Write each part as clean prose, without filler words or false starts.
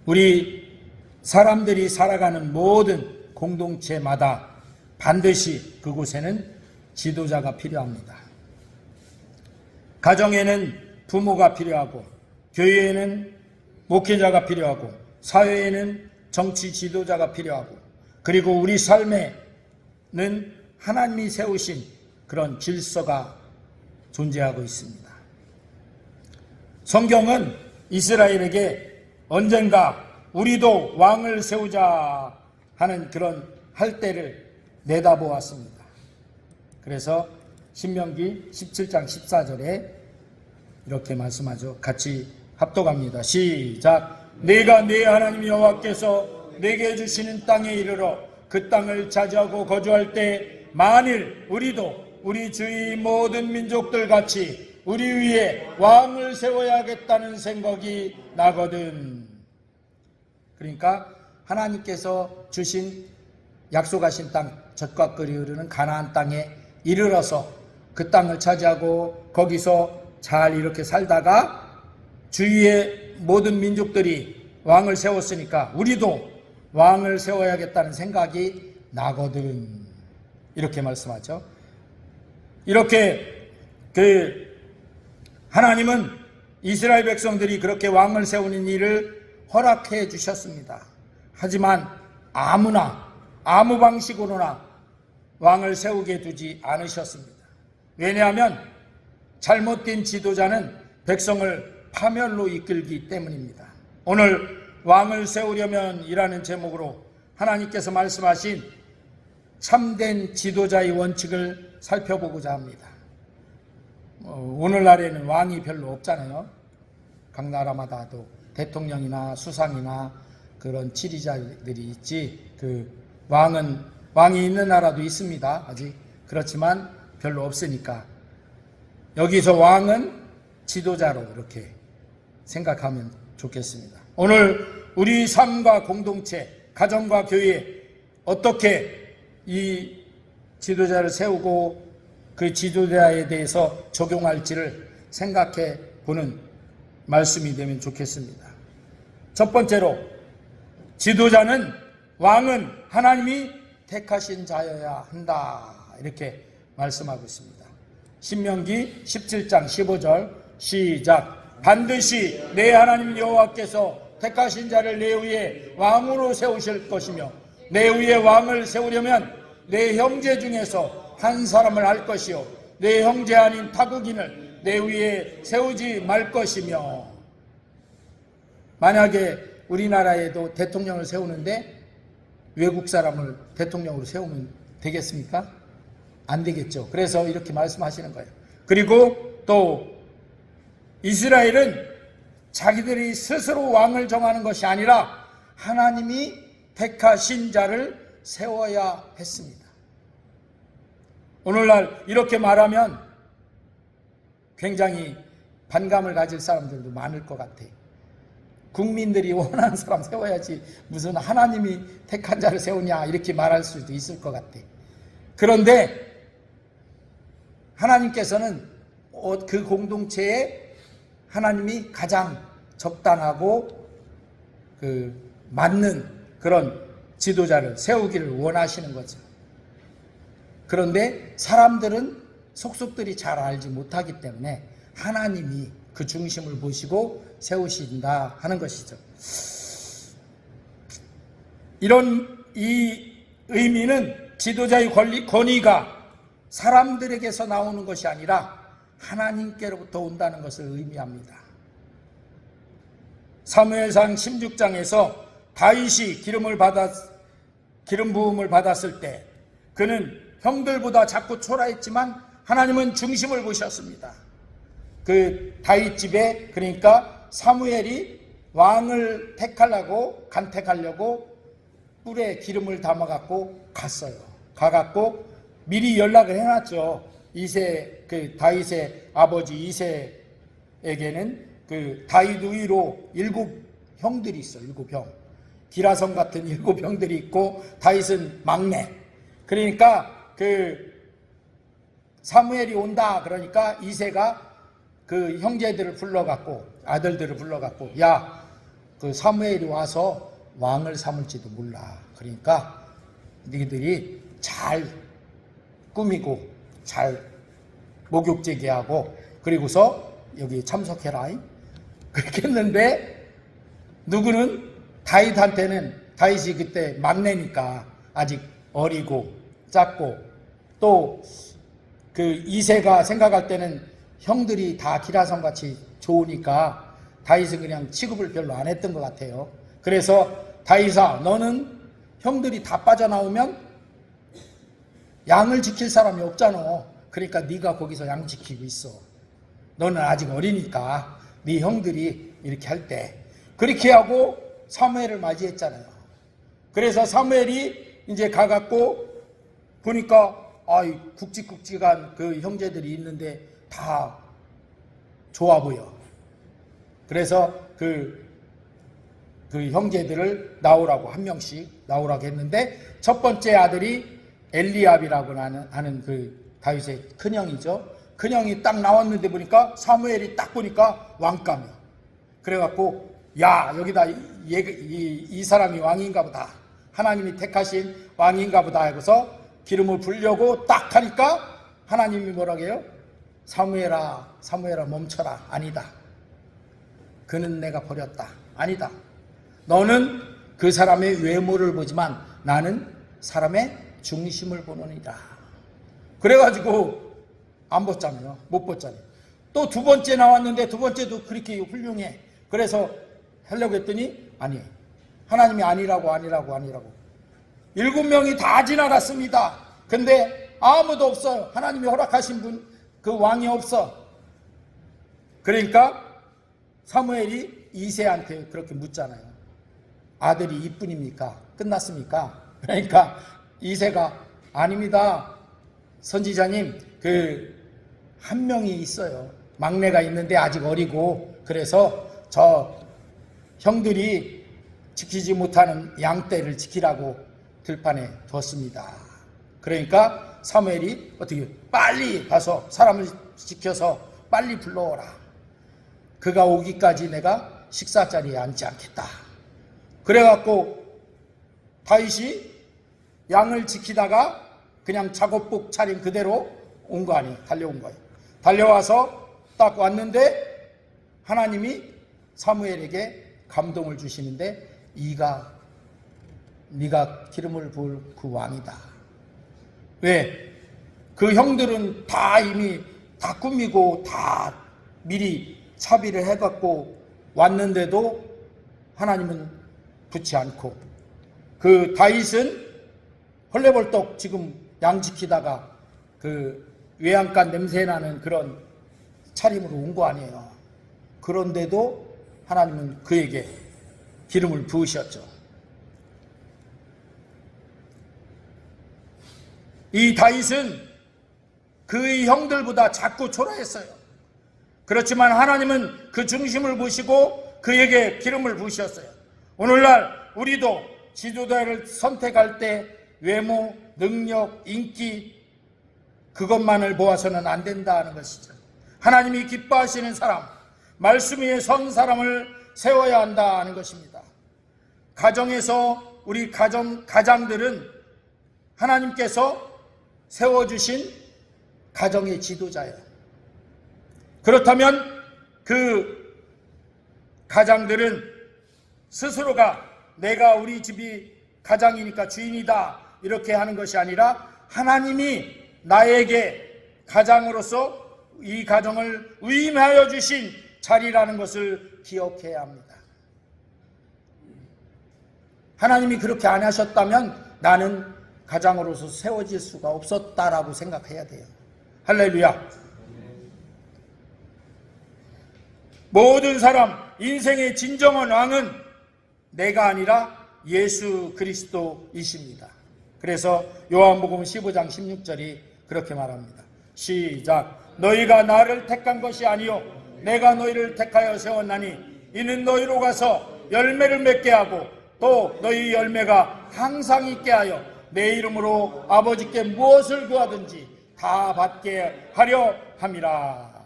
우리 사람들이 살아가는 모든 공동체마다 반드시 그곳에는 지도자가 필요합니다. 가정에는 부모가 필요하고, 교회에는 목회자가 필요하고, 사회에는 정치 지도자가 필요하고, 그리고 우리 삶에는 하나님이 세우신 그런 질서가 존재하고 있습니다. 성경은 이스라엘에게 언젠가 우리도 왕을 세우자 하는 그런 할 때를 내다보았습니다. 그래서 신명기 17장 14절에 이렇게 말씀하죠. 같이 합독합니다. 시작. 내가 내 하나님 여호와께서 내게 주시는 땅에 이르러 그 땅을 차지하고 거주할 때 만일 우리도 우리 주위 모든 민족들 같이 우리 위에 왕을 세워야겠다는 생각이 나거든. 그러니까 하나님께서 주신 약속하신 땅, 젖과 꿀이 흐르는 가나안 땅에 이르러서 그 땅을 차지하고 거기서 잘 이렇게 살다가 주위의 모든 민족들이 왕을 세웠으니까 우리도 왕을 세워야겠다는 생각이 나거든. 이렇게 말씀하죠. 이렇게 하나님은 이스라엘 백성들이 그렇게 왕을 세우는 일을 허락해 주셨습니다. 하지만 아무나 아무 방식으로나 왕을 세우게 두지 않으셨습니다. 왜냐하면 잘못된 지도자는 백성을 파멸로 이끌기 때문입니다. 오늘 왕을 세우려면 이라는 제목으로 하나님께서 말씀하신 참된 지도자의 원칙을 살펴보고자 합니다. 오늘날에는 왕이 별로 없잖아요. 각 나라마다도 대통령이나 수상이나 그런 지리자들이 있지, 왕이 있는 나라도 있습니다. 아직. 그렇지만 별로 없으니까 여기서 왕은 지도자로 이렇게 생각하면 좋겠습니다. 오늘 우리 삶과 공동체, 가정과 교회에 어떻게 이 지도자를 세우고 그 지도자에 대해서 적용할지를 생각해 보는 말씀이 되면 좋겠습니다. 첫 번째로, 지도자는, 왕은 하나님이 택하신 자여야 한다. 이렇게 말씀하고 있습니다. 신명기 17장 15절 시작. 반드시 내 하나님 여호와께서 택하신 자를 내 위에 왕으로 세우실 것이며 내 위에 왕을 세우려면 내 형제 중에서 한 사람을 할 것이요 내 형제 아닌 타국인을 내 위에 세우지 말 것이며. 만약에 우리나라에도 대통령을 세우는데 외국 사람을 대통령으로 세우면 되겠습니까? 안 되겠죠. 그래서 이렇게 말씀하시는 거예요. 그리고 또 이스라엘은 자기들이 스스로 왕을 정하는 것이 아니라 하나님이 택하신 자를 세워야 했습니다. 오늘날 이렇게 말하면 굉장히 반감을 가질 사람들도 많을 것 같아. 국민들이 원하는 사람 세워야지 무슨 하나님이 택한 자를 세우냐 이렇게 말할 수도 있을 것 같아. 그런데 하나님께서는 그 공동체에 하나님이 가장 적당하고 맞는 그런 지도자를 세우기를 원하시는 거죠. 그런데 사람들은 속속들이 잘 알지 못하기 때문에 하나님이 그 중심을 보시고 세우신다 하는 것이죠. 이 의미는 지도자의 권위가 사람들에게서 나오는 것이 아니라 하나님께로부터 온다는 것을 의미합니다. 사무엘상 16장에서 다윗이 기름 부음을 받았을 때 그는 형들보다 자꾸 초라했지만 하나님은 중심을 보셨습니다. 그 다윗 집에, 그러니까 사무엘이 왕을 간택하려고 뿔에 기름을 담아갖고 갔어요. 가갖고 미리 연락을 해놨죠. 다윗의 아버지 이새에게는 다윗 위로 7 형들이 있어. 7형. 기라성 같은 7 형들이 있고 다윗은 막내. 그러니까 사무엘이 온다 그러니까 이새가 그 형제들을 불러갖고, 아들들을 불러갖고, 야, 그 사무엘이 와서 왕을 삼을지도 몰라. 그러니까 너희들이 잘 꾸미고 잘 목욕제기하고 그리고서 여기 참석해라. 그렇게 했는데 누구는 다윗이 그때 막내니까 아직 어리고 작고 또 그 이새가 생각할 때는 형들이 다 기라성 같이 좋으니까 다윗은 그냥 취급을 별로 안 했던 것 같아요. 그래서 다윗아, 너는 형들이 다 빠져나오면 양을 지킬 사람이 없잖아. 그러니까 네가 거기서 양 지키고 있어. 너는 아직 어리니까 네 형들이 이렇게 할 때 그렇게 하고 사무엘을 맞이했잖아요. 그래서 사무엘이 이제 가갖고 보니까 굵직굵직한 그 형제들이 있는데 다 좋아 보여. 그래서 그 형제들을 나오라고 한 명씩 나오라고 했는데 첫 번째 아들이 엘리압이라고 하는 그 다윗의 큰형이죠. 큰형이 딱 나왔는데 보니까 사무엘이 딱 보니까 왕감이야. 그래갖고 야, 여기다 이 사람이 왕인가 보다. 하나님이 택하신 왕인가 보다 하고서 기름을 부으려고 딱 하니까 하나님이 뭐라고 해요? 사무엘아 멈춰라. 아니다. 그는 내가 버렸다. 아니다. 너는 그 사람의 외모를 보지만 나는 사람의 중심을 보느니라. 그래가지고 안 벗잖아요. 못 벗잖아요. 또 두 번째 나왔는데 두 번째도 그렇게 훌륭해. 그래서 하려고 했더니 아니, 하나님이 아니라고 7명이 다 지나갔습니다. 근데 아무도 없어요. 하나님이 허락하신 분, 그 왕이 없어. 그러니까 사무엘이 이새한테 그렇게 묻잖아요. 아들이 이뿐입니까? 끝났습니까? 그러니까 이새가 아닙니다. 선지자님, 한 명이 있어요. 막내가 있는데 아직 어리고 그래서 저 형들이 지키지 못하는 양떼를 지키라고 들판에 뒀습니다. 그러니까 사무엘이 어떻게 빨리 가서 사람을 지켜서 빨리 불러오라. 그가 오기까지 내가 식사 자리에 앉지 않겠다. 그래갖고 다윗이 양을 지키다가 그냥 작업복 차림 그대로 온 거 아니에요. 달려온 거예요. 달려와서 딱 왔는데 하나님이 사무엘에게 감동을 주시는데 네가 기름을 부을 그 왕이다. 왜? 그 형들은 다 이미 다 꾸미고 다 미리 차비를 해갖고 왔는데도 하나님은 붙지 않고 그 다윗은 헐레벌떡 지금 양 지키다가 그 외양간 냄새나는 그런 차림으로 온 거 아니에요. 그런데도 하나님은 그에게 기름을 부으셨죠. 이 다윗은 그의 형들보다 작고 초라했어요. 그렇지만 하나님은 그 중심을 보시고 그에게 기름을 부으셨어요. 오늘날 우리도 지도자를 선택할 때 외모, 능력, 인기 그것만을 보아서는 안 된다는 것이죠. 하나님이 기뻐하시는 사람, 말씀 위에 선 사람을 세워야 한다는 것입니다. 가정에서 우리 가장들은 하나님께서 세워주신 가정의 지도자예요. 그렇다면 그 가장들은 스스로가 내가 우리 집이 가장이니까 주인이다 이렇게 하는 것이 아니라 하나님이 나에게 가장으로서 이 가정을 위임하여 주신 자리라는 것을 기억해야 합니다. 하나님이 그렇게 안 하셨다면 나는 가장으로서 세워질 수가 없었다라고 생각해야 돼요. 할렐루야. 모든 사람 인생의 진정한 왕은 내가 아니라 예수 그리스도이십니다. 그래서 요한복음 15장 16절이 그렇게 말합니다. 시작. 너희가 나를 택한 것이 아니요 내가 너희를 택하여 세웠나니 이는 너희로 가서 열매를 맺게 하고 또 너희 열매가 항상 있게 하여 내 이름으로 아버지께 무엇을 구하든지 다 받게 하려 함이라.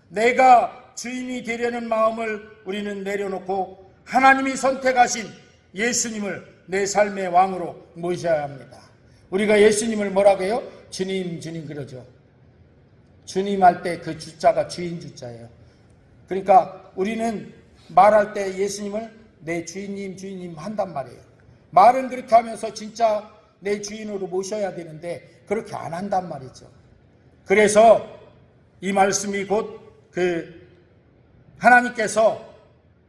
내가 주인이 되려는 마음을 우리는 내려놓고 하나님이 선택하신 예수님을 내 삶의 왕으로 모셔야 합니다. 우리가 예수님을 뭐라고 해요? 주님, 주님 그러죠. 주님 할 때 그 주자가 주인 주자예요. 그러니까 우리는 말할 때 예수님을 내 주인님, 주인님 한단 말이에요. 말은 그렇게 하면서 진짜 내 주인으로 모셔야 되는데 그렇게 안 한단 말이죠. 그래서 이 말씀이 곧 하나님께서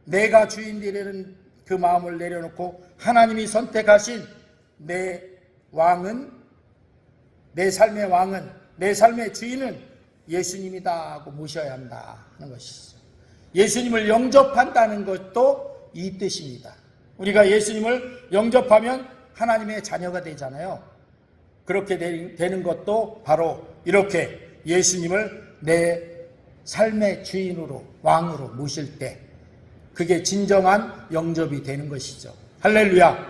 내가 주인 되려는 그 마음을 내려놓고 하나님이 선택하신 내 왕은, 내 삶의 왕은, 내 삶의 주인은 예수님이다 하고 모셔야 한다 하는 것이죠. 예수님을 영접한다는 것도 이 뜻입니다. 우리가 예수님을 영접하면 하나님의 자녀가 되잖아요. 그렇게 되는 것도 바로 이렇게 예수님을 내 삶의 주인으로, 왕으로 모실 때 그게 진정한 영접이 되는 것이죠. 할렐루야.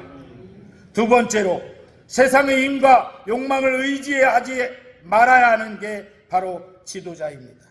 두 번째로 세상의 힘과 욕망을 의지하지 말아야 하는 게 바로 지도자입니다.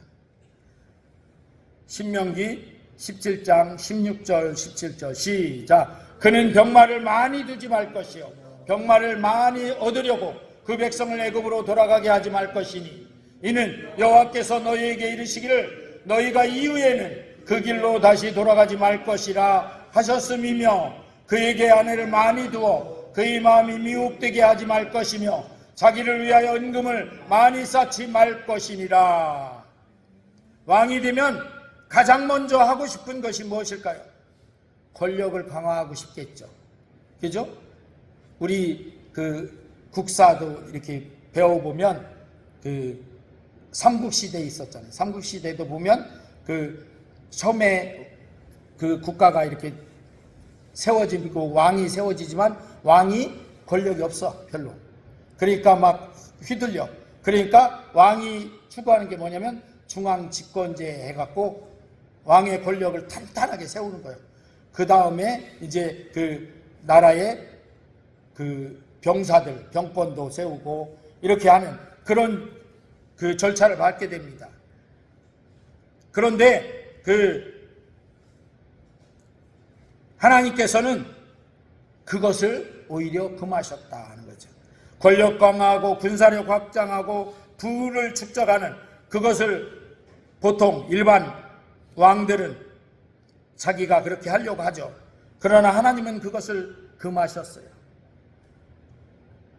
신명기 17장 16절 17절 시작. 그는 병마를 많이 두지 말 것이요 병마를 많이 얻으려고 그 백성을 애굽으로 돌아가게 하지 말 것이니 이는 여호와께서 너희에게 이르시기를 너희가 이후에는 그 길로 다시 돌아가지 말 것이라 하셨음이며 그에게 아내를 많이 두어 그의 마음이 미혹되게 하지 말 것이며 자기를 위하여 은금을 많이 쌓지 말 것이니라. 왕이 되면 가장 먼저 하고 싶은 것이 무엇일까요? 권력을 강화하고 싶겠죠. 그죠? 우리 국사도 이렇게 배워보면 삼국시대에 있었잖아요. 삼국시대도 보면 처음에 국가가 이렇게 세워지고 왕이 세워지지만 왕이 권력이 없어, 별로. 그러니까 막 휘둘려. 그러니까 왕이 추구하는 게 뭐냐면 중앙집권제 해갖고 왕의 권력을 탄탄하게 세우는 거예요. 그 다음에 이제 나라의 병사들, 병권도 세우고 이렇게 하는 그런 절차를 밟게 됩니다. 그런데 하나님께서는 그것을 오히려 금하셨다 하는 거죠. 권력 강화하고 군사력 확장하고 부를 축적하는 그것을 보통 일반 왕들은 자기가 그렇게 하려고 하죠. 그러나 하나님은 그것을 금하셨어요.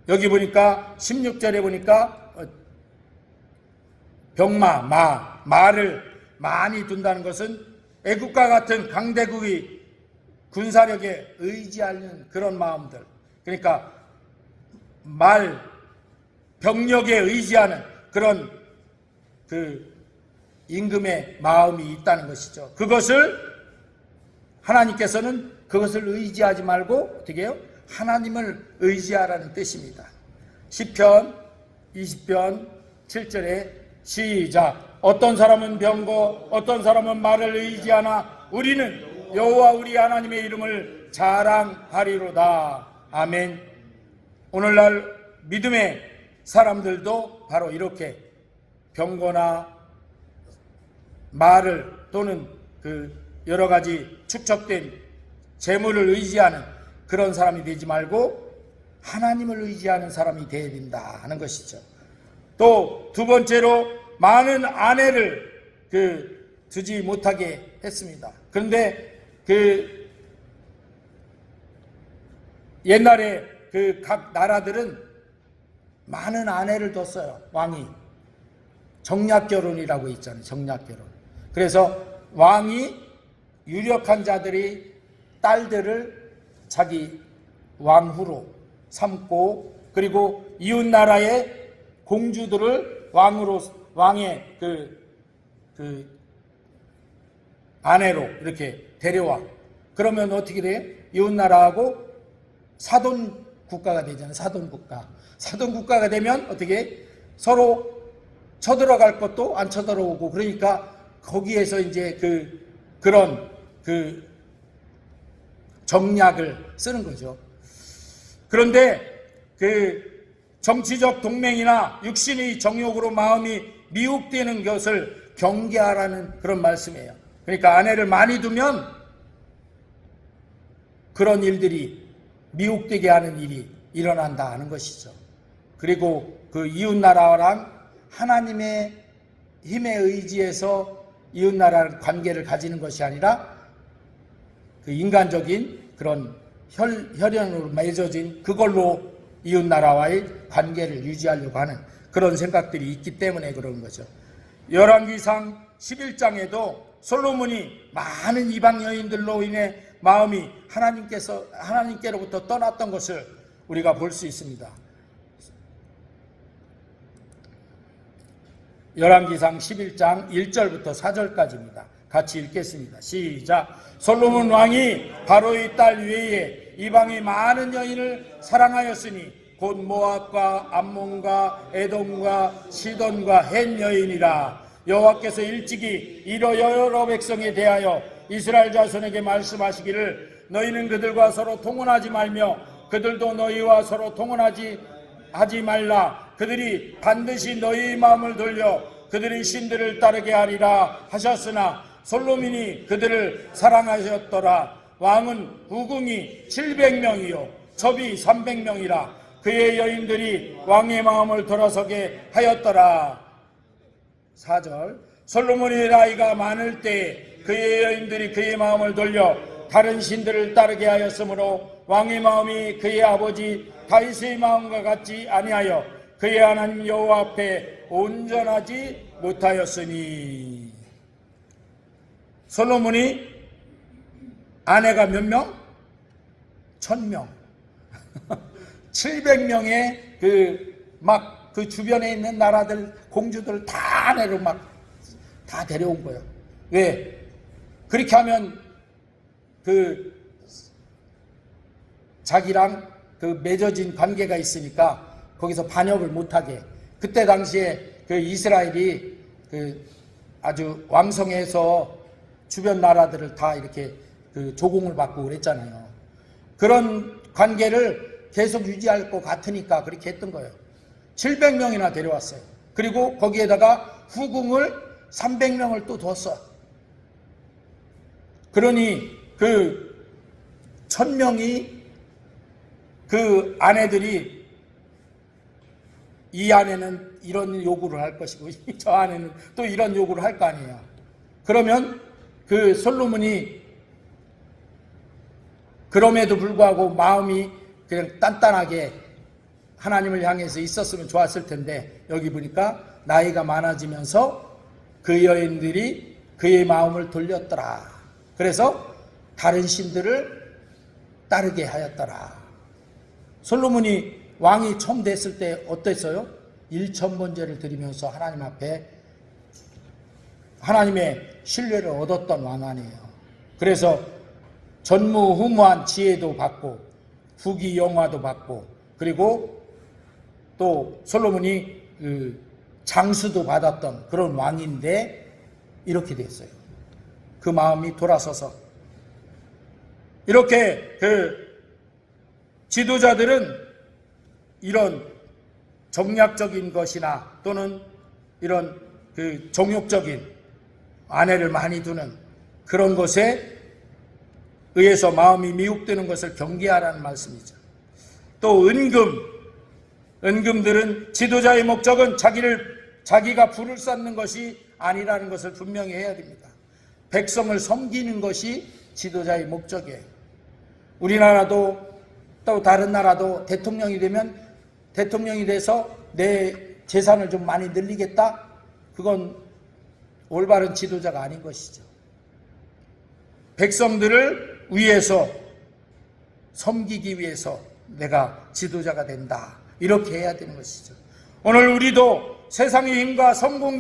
여기 보니까 16절에 보니까 말을 많이 둔다는 것은 애국과 같은 강대국의 군사력에 의지하는 그런 마음들. 그러니까 병력에 의지하는 그런 임금의 마음이 있다는 것이죠. 그것을 하나님께서는 그것을 의지하지 말고 어떻게 해요? 하나님을 의지하라는 뜻입니다. 시편 20편 7절에 시작. 어떤 사람은 병거 어떤 사람은 말을 의지하나 우리는 여호와 우리 하나님의 이름을 자랑하리로다. 아멘. 오늘날 믿음의 사람들도 바로 이렇게 병거나 말을 또는 여러 가지 축적된 재물을 의지하는 그런 사람이 되지 말고 하나님을 의지하는 사람이 되어야 된다 하는 것이죠. 또 두 번째로 많은 아내를 두지 못하게 했습니다. 그런데 옛날에 각 나라들은 많은 아내를 뒀어요. 왕이 정략결혼이라고 있잖아요. 정략결혼. 그래서 왕이 유력한 자들이 딸들을 자기 왕후로 삼고 그리고 이웃 나라의 공주들을 왕의 아내로 이렇게 데려와. 그러면 어떻게 돼요? 이웃 나라하고 사돈 국가가 되잖아요. 사돈 국가. 사돈 국가가 되면 어떻게 서로 쳐들어갈 것도 안 쳐들어오고 그러니까 거기에서 이제 그런 정략을 쓰는 거죠. 그런데 정치적 동맹이나 육신의 정욕으로 마음이 미혹되는 것을 경계하라는 그런 말씀이에요. 그러니까 아내를 많이 두면 그런 일들이 미혹되게 하는 일이 일어난다 하는 것이죠. 그리고 그 이웃나라랑 하나님의 힘에 의지해서 이웃나라의 관계를 가지는 것이 아니라 그 인간적인 그런 혈연으로 맺어진 그걸로 이웃나라와의 관계를 유지하려고 하는 그런 생각들이 있기 때문에 그런 거죠. 열왕기상 11장에도 솔로몬이 많은 이방 여인들로 인해 마음이 하나님께로부터 떠났던 것을 우리가 볼 수 있습니다. 열왕기상 11장 1절부터 4절까지입니다. 같이 읽겠습니다. 시작. 솔로몬 왕이 바로의 딸 외에 이방의 많은 여인을 사랑하였으니 곧 모압과 암몬과 에돔과 시돈과 헷 여인이라. 여호와께서 일찍이 이러 여러 백성에 대하여 이스라엘 자손에게 말씀하시기를 너희는 그들과 서로 통혼하지 말며 그들도 너희와 서로 통혼하지 말라. 그들이 반드시 너희의 마음을 돌려 그들의 신들을 따르게 하리라 하셨으나 솔로몬이 그들을 사랑하셨더라. 왕은 후궁이 700명이요 첩이 300명이라. 그의 여인들이 왕의 마음을 돌아서게 하였더라. 4절. 솔로몬의 나이가 많을 때 그의 여인들이 그의 마음을 돌려 다른 신들을 따르게 하였으므로 왕의 마음이 그의 아버지 다윗의 마음과 같지 아니하여 그의 하나님 여호와 앞에 온전하지 못하였으니. 솔로몬이 아내가 몇 명? 1000명. 700명의 그 주변에 있는 나라들 공주들을 다 아내로 다 데려온 거예요. 왜? 그렇게 하면 자기랑 맺어진 관계가 있으니까 거기서 반역을 못하게. 그때 당시에 이스라엘이 아주 왕성해서 주변 나라들을 다 이렇게 조공을 받고 그랬잖아요. 그런 관계를 계속 유지할 것 같으니까 그렇게 했던 거예요. 700명이나 데려왔어요. 그리고 거기에다가 후궁을 300명을 또 뒀어. 그러니 1000명이 그 아내들이 이 아내는 이런 요구를 할 것이고 저 아내는 또 이런 요구를 할 거 아니에요. 그러면 솔로몬이 그럼에도 불구하고 마음이 그냥 단단하게 하나님을 향해서 있었으면 좋았을 텐데 여기 보니까 나이가 많아지면서 그 여인들이 그의 마음을 돌렸더라. 그래서 다른 신들을 따르게 하였더라. 솔로몬이 왕이 처음 됐을 때 어땠어요? 1000번제를 드리면서 하나님 앞에 하나님의 신뢰를 얻었던 왕 아니에요. 그래서 전무후무한 지혜도 받고 부귀영화도 받고 그리고 또 솔로몬이 장수도 받았던 그런 왕인데 이렇게 됐어요. 그 마음이 돌아서서 이렇게 지도자들은 이런 정략적인 것이나 또는 이런 정욕적인 아내를 많이 두는 그런 것에 의해서 마음이 미혹되는 것을 경계하라는 말씀이죠. 또 은금들은 지도자의 목적은 자기가 부를 쌓는 것이 아니라는 것을 분명히 해야 됩니다. 백성을 섬기는 것이 지도자의 목적이에요. 우리나라도 또 다른 나라도 대통령이 되면 대통령이 돼서 내 재산을 좀 많이 늘리겠다? 그건 올바른 지도자가 아닌 것이죠. 백성들을 위해서 섬기기 위해서 내가 지도자가 된다. 이렇게 해야 되는 것이죠. 오늘 우리도 세상의 힘과 성공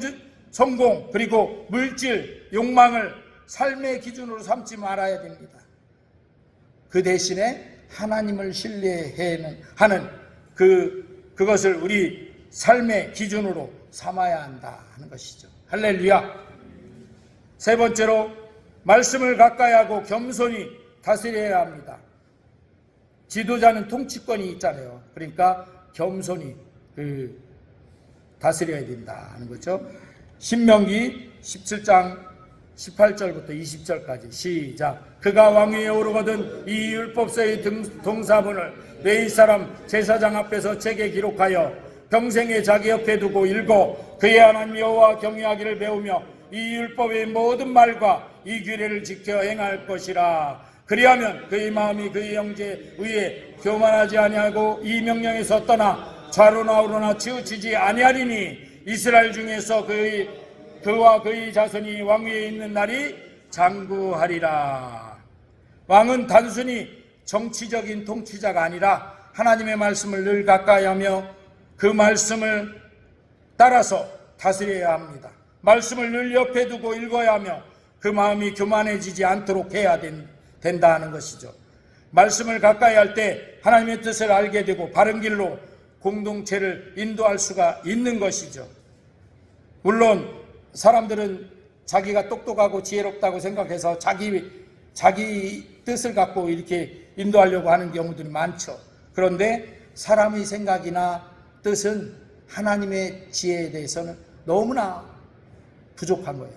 그리고 물질, 욕망을 삶의 기준으로 삼지 말아야 됩니다. 그 대신에 하나님을 신뢰하는 그것을 우리 삶의 기준으로 삼아야 한다 하는 것이죠. 할렐루야. 세 번째로 말씀을 가까이 하고 겸손히 다스려야 합니다. 지도자는 통치권이 있잖아요. 그러니까 겸손히 다스려야 된다 하는 거죠. 신명기 17장 18절부터 20절까지 시작. 그가 왕위에 오르거든 이 율법서의 동사본을 레위 사람 제사장 앞에서 책에 기록하여 평생에 자기 옆에 두고 읽어 그의 하나님 여호와 경외하기를 배우며 이 율법의 모든 말과 이 규례를 지켜 행할 것이라. 그리하면 그의 마음이 그의 형제 위에 교만하지 아니하고 이 명령에서 떠나 좌로나 우로나 치우치지 아니하리니 이스라엘 중에서 그와 그의 자손이 왕위에 있는 날이 장구하리라. 왕은 단순히 정치적인 통치자가 아니라 하나님의 말씀을 늘 가까이 하며 그 말씀을 따라서 다스려야 합니다. 말씀을 늘 옆에 두고 읽어야 하며 그 마음이 교만해지지 않도록 해야 된다 하는 것이죠. 말씀을 가까이 할 때 하나님의 뜻을 알게 되고 바른 길로 공동체를 인도할 수가 있는 것이죠. 물론 사람들은 자기가 똑똑하고 지혜롭다고 생각해서 자기 뜻을 갖고 이렇게 인도하려고 하는 경우들이 많죠. 그런데 사람의 생각이나 뜻은 하나님의 지혜에 대해서는 너무나 부족한 거예요.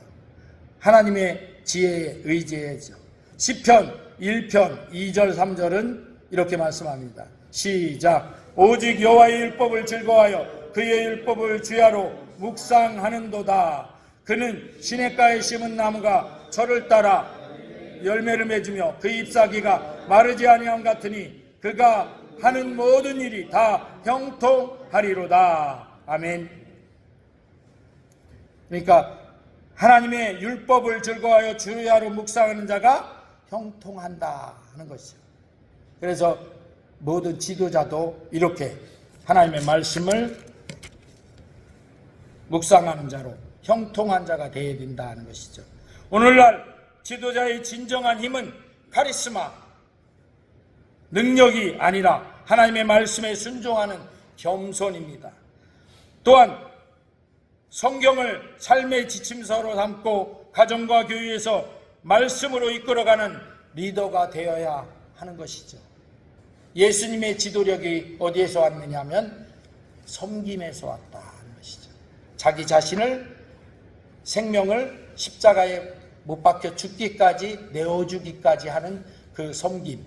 하나님의 지혜에 의지해야죠. 시편 1편 2절 3절은 이렇게 말씀합니다. 시작. 오직 여호와의 율법을 즐거워하여 그의 율법을 주야로 묵상하는도다. 그는 시냇가에 심은 나무가 철을 따라 열매를 맺으며 그 잎사귀가 마르지 아니함 같으니 그가 하는 모든 일이 다 형통하리로다. 아멘. 그러니까 하나님의 율법을 즐거워하여 주야로 묵상하는 자가 형통한다 하는 것이죠. 그래서 모든 지도자도 이렇게 하나님의 말씀을 묵상하는 자로 형통한 자가 되어야 된다 하는 것이죠. 오늘날 지도자의 진정한 힘은 카리스마, 능력이 아니라 하나님의 말씀에 순종하는 겸손입니다. 또한 성경을 삶의 지침서로 삼고 가정과 교회에서 말씀으로 이끌어가는 리더가 되어야 하는 것이죠. 예수님의 지도력이 어디에서 왔느냐 하면 섬김에서 왔다 하는 것이죠. 자기 자신을 생명을 십자가에 못 박혀 죽기까지 내어주기까지 하는 그 섬김,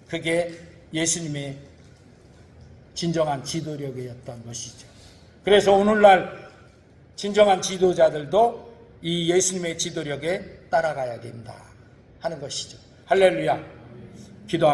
그게 예수님의 진정한 지도력이었던 것이죠. 그래서 오늘날 진정한 지도자들도 이 예수님의 지도력에 따라가야 된다 하는 것이죠. 할렐루야. 기도합니다.